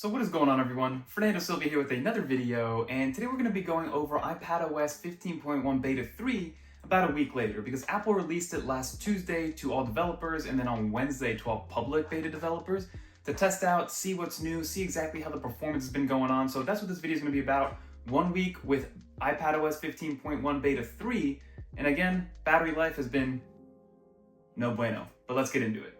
So what is going on, everyone? Fernando Silva here with another video, and today we're going to be going over iPadOS 15.1 Beta 3 about a week later, because Apple released it last Tuesday to all developers and then on Wednesday to all public beta developers to test out, see what's new, see exactly how the performance has been going on. So that's what this video is going to be about. 1 week with iPadOS 15.1 Beta 3, and again, battery life has been no bueno, but let's get into it.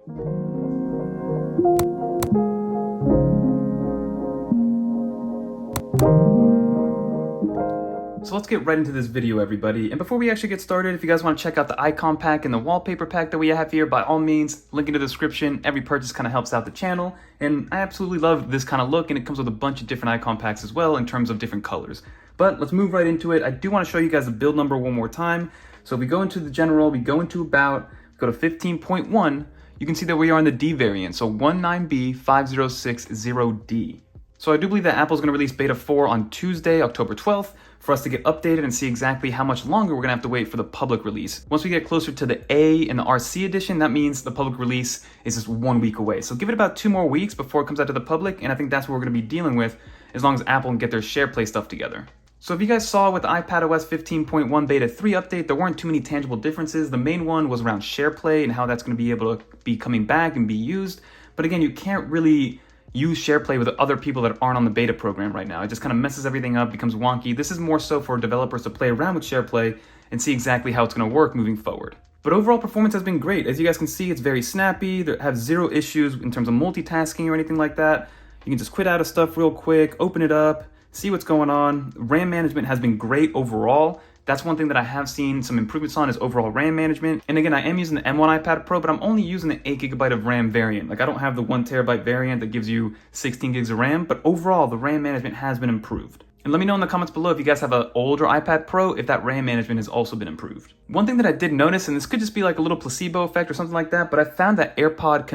So let's get right into this video, everybody. And before we actually get started, if you guys want to check out the icon pack and the wallpaper pack that we have here, by all means, link in the description. Every purchase kind of helps out the channel. And I absolutely love this kind of look, and it comes with a bunch of different icon packs as well in terms of different colors. But let's move right into it. I do want to show you guys the build number one more time. So if we go into the general, we go into about, go to 15.1, you can see that we are in the D variant. So 19B5060D. So I do believe that Apple's going to release Beta 4 on Tuesday, October 12th, for us to get updated and see exactly how much longer we're going to have to wait for the public release. Once we get closer to the A and the RC edition, that means the public release is just 1 week away. So give it about 2 more weeks before it comes out to the public, and I think that's what we're going to be dealing with as long as Apple can get their SharePlay stuff together. So if you guys saw with the iPadOS 15.1 Beta 3 update, there weren't too many tangible differences. The main one was around SharePlay and how that's going to be able to be coming back and be used. But again, you can't really use SharePlay with other people that aren't on the beta program right now. It just kind of messes everything up, becomes wonky. This is more so for developers to play around with SharePlay and see exactly how it's going to work moving forward. But overall performance has been great. As you guys can see, it's very snappy. There have 0 issues in terms of multitasking or anything like that. You can just quit out of stuff real quick, open it up, see what's going on. RAM management has been great overall. That's one thing that I have seen some improvements on, is overall RAM management. And again, I am using the M1 iPad Pro, but I'm only using the 8GB of RAM variant. Like, I don't have the 1TB variant that gives you 16 gigs of RAM, but overall the RAM management has been improved. And let me know in the comments below if you guys have an older iPad Pro, if that RAM management has also been improved. One thing that I did notice, and this could just be like a little placebo effect or something like that, but I found that AirPods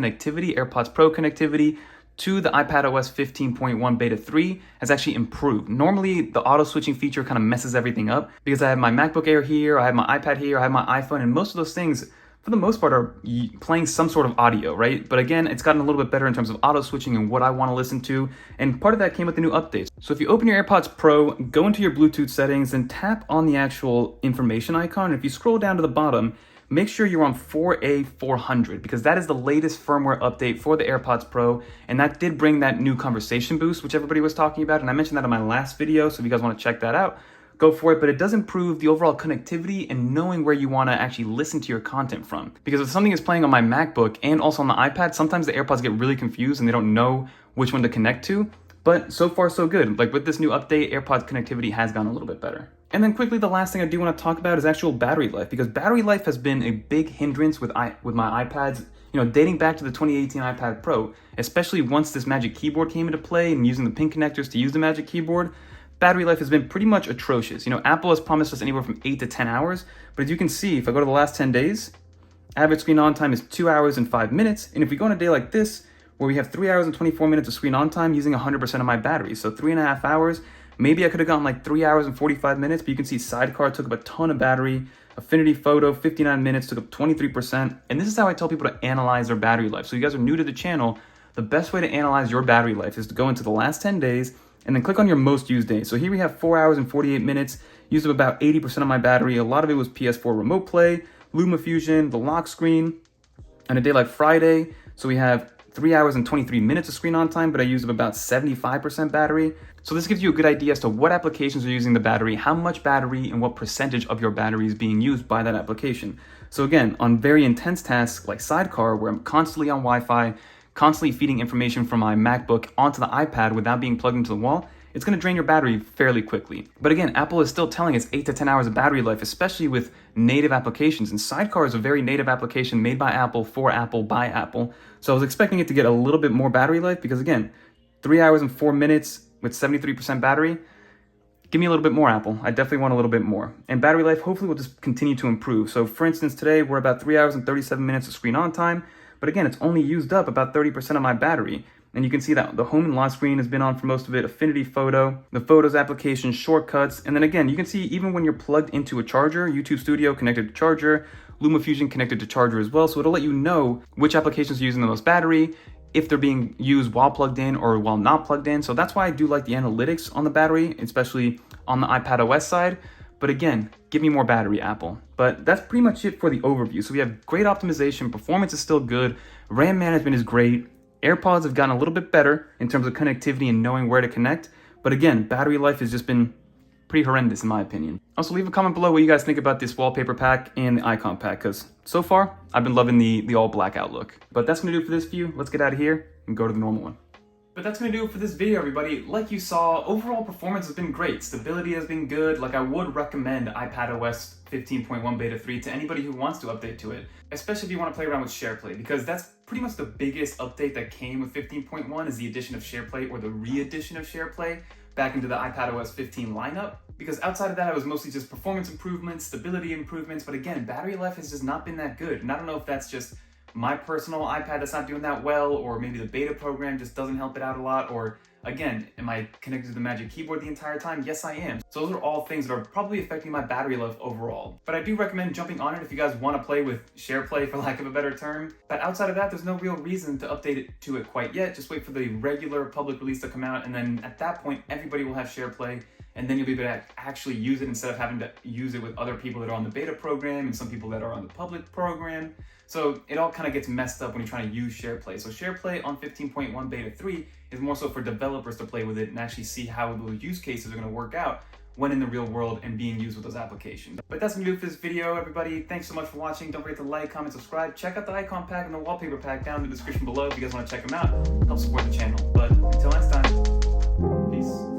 Pro connectivity to the iPadOS 15.1 Beta 3 has actually improved. Normally, the auto switching feature kind of messes everything up because I have my MacBook Air here, I have my iPad here, I have my iPhone, and most of those things, for the most part, are playing some sort of audio, right? But again, it's gotten a little bit better in terms of auto switching and what I want to listen to, and part of that came with the new updates. So if you open your AirPods Pro, go into your Bluetooth settings, and tap on the actual information icon, and if you scroll down to the bottom, make sure you're on 4A400, because that is the latest firmware update for the AirPods Pro, and that did bring that new conversation boost, which everybody was talking about, and I mentioned that in my last video, so if you guys want to check that out, go for it. But it does improve the overall connectivity and knowing where you want to actually listen to your content from. Because if something is playing on my MacBook and also on the iPad, sometimes the AirPods get really confused and they don't know which one to connect to. But so far so good. Like, with this new update, AirPods connectivity has gotten a little bit better. And then quickly, the last thing I do want to talk about is actual battery life, because battery life has been a big hindrance with my iPads, you know, dating back to the 2018 iPad Pro, especially once this Magic Keyboard came into play and using the pin connectors to use the Magic Keyboard. Battery life has been pretty much atrocious. You know, Apple has promised us anywhere from 8 to 10 hours, but as you can see, if I go to the last 10 days, average screen on time is 2 hours and 5 minutes. And if we go on a day like this, where we have 3 hours and 24 minutes of screen on time using 100% of my battery, so 3.5 hours, maybe I could have gotten like 3 hours and 45 minutes, but you can see Sidecar took up a ton of battery. Affinity Photo, 59 minutes, took up 23%. And this is how I tell people to analyze their battery life. So you guys are new to the channel, the best way to analyze your battery life is to go into the last 10 days and then click on your most used days. So here we have 4 hours and 48 minutes, used up about 80% of my battery. A lot of it was PS4 Remote Play, LumaFusion, the lock screen. On a day like Friday, so we have 3 hours and 23 minutes of screen on time, but I used up about 75% battery. So this gives you a good idea as to what applications are using the battery, how much battery, and what percentage of your battery is being used by that application. So again, on very intense tasks like Sidecar, where I'm constantly on Wi-Fi, constantly feeding information from my MacBook onto the iPad without being plugged into the wall, it's going to drain your battery fairly quickly. But again, Apple is still telling us 8 to 10 hours of battery life, especially with native applications. And Sidecar is a very native application made by Apple, for Apple, by Apple. So I was expecting it to get a little bit more battery life, because again, 3 hours and 4 minutes with 73% battery, give me a little bit more, Apple. I definitely want a little bit more. And battery life hopefully will just continue to improve. So for instance, today we're about 3 hours and 37 minutes of screen on time, but again, it's only used up about 30% of my battery. And you can see that the home and lock screen has been on for most of it, Affinity Photo, the Photos application, shortcuts, and then again, you can see even when you're plugged into a charger, YouTube Studio connected to charger, LumaFusion connected to charger as well, so it'll let you know which applications are using the most battery, if they're being used while plugged in or while not plugged in. So that's why I do like the analytics on the battery, especially on the iPadOS side. But again, give me more battery, Apple. But that's pretty much it for the overview. So we have great optimization, performance is still good, RAM management is great, AirPods have gotten a little bit better in terms of connectivity and knowing where to connect. But again, battery life has just been pretty horrendous in my opinion. Also, leave a comment below what you guys think about this wallpaper pack and the icon pack, because so far, I've been loving the all black outlook. But that's gonna do it for this view. Let's get out of here and go to the normal one. But that's gonna do it for this video, everybody. Like you saw, overall performance has been great. Stability has been good. Like, I would recommend iPadOS 15.1 Beta 3 to anybody who wants to update to it, especially if you want to play around with SharePlay, because that's pretty much the biggest update that came with 15.1 is the addition of SharePlay, or the re-addition of SharePlay back into the iPadOS 15 lineup. Because outside of that, it was mostly just performance improvements, stability improvements, but again, battery life has just not been that good. And I don't know if that's just my personal iPad that's not doing that well, or maybe the beta program just doesn't help it out a lot, or again, am I connected to the Magic Keyboard the entire time? Yes, I am. So those are all things that are probably affecting my battery life overall. But I do recommend jumping on it if you guys want to play with SharePlay, for lack of a better term. But outside of that, there's no real reason to update it to it quite yet. Just wait for the regular public release to come out, and then at that point, everybody will have SharePlay, and then you'll be able to actually use it instead of having to use it with other people that are on the beta program and some people that are on the public program. So it all kind of gets messed up when you're trying to use SharePlay. So SharePlay on 15.1 Beta 3 is more so for developers to play with it and actually see how those use cases are going to work out when in the real world and being used with those applications. But that's going to do it for this video, everybody. Thanks so much for watching. Don't forget to like, comment, subscribe. Check out the icon pack and the wallpaper pack down in the description below if you guys want to check them out. Help support the channel. But until next time, peace.